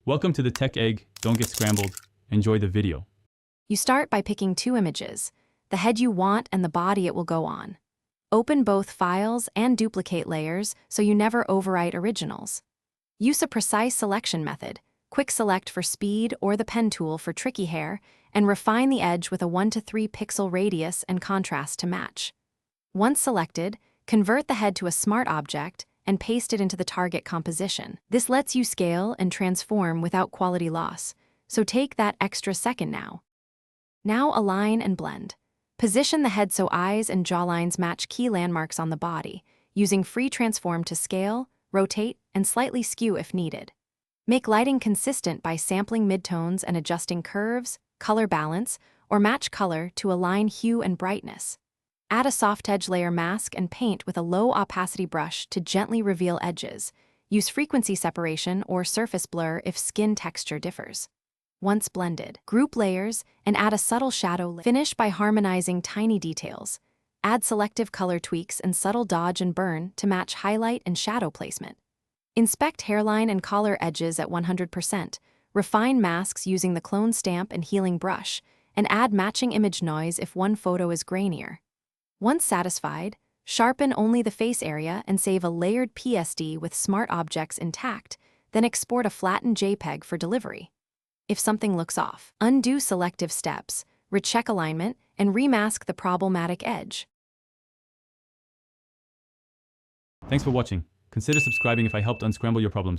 Welcome to the Tech Egg. Don't get scrambled. Enjoy the video. You start by picking two images, the head you want and the body it will go on. Open both files and duplicate layers so you never overwrite originals. Use a precise selection method, quick select for speed or the pen tool for tricky hair, and refine the edge with a 1 to 3 pixel radius and contrast to match. Once selected, convert the head to a smart object and paste it into the target composition. This lets you scale and transform without quality loss, so take that extra second now. Now align and blend. Position the head so eyes and jawlines match key landmarks on the body, using free transform to scale, rotate, and slightly skew if needed. Make lighting consistent by sampling midtones and adjusting curves, color balance, or match color to align hue and brightness. Add a soft edge layer mask and paint with a low opacity brush to gently reveal edges. Use frequency separation or surface blur if skin texture differs. Once blended, group layers and add a subtle shadow layer. Finish by harmonizing tiny details. Add selective color tweaks and subtle dodge and burn to match highlight and shadow placement. Inspect hairline and collar edges at 100%. Refine masks using the clone stamp and healing brush, and add matching image noise if one photo is grainier. Once satisfied, sharpen only the face area and save a layered PSD with smart objects intact, then export a flattened JPEG for delivery. If something looks off, undo selective steps, recheck alignment, and remask the problematic edge. Thanks for watching. Consider subscribing if I helped unscramble your problems.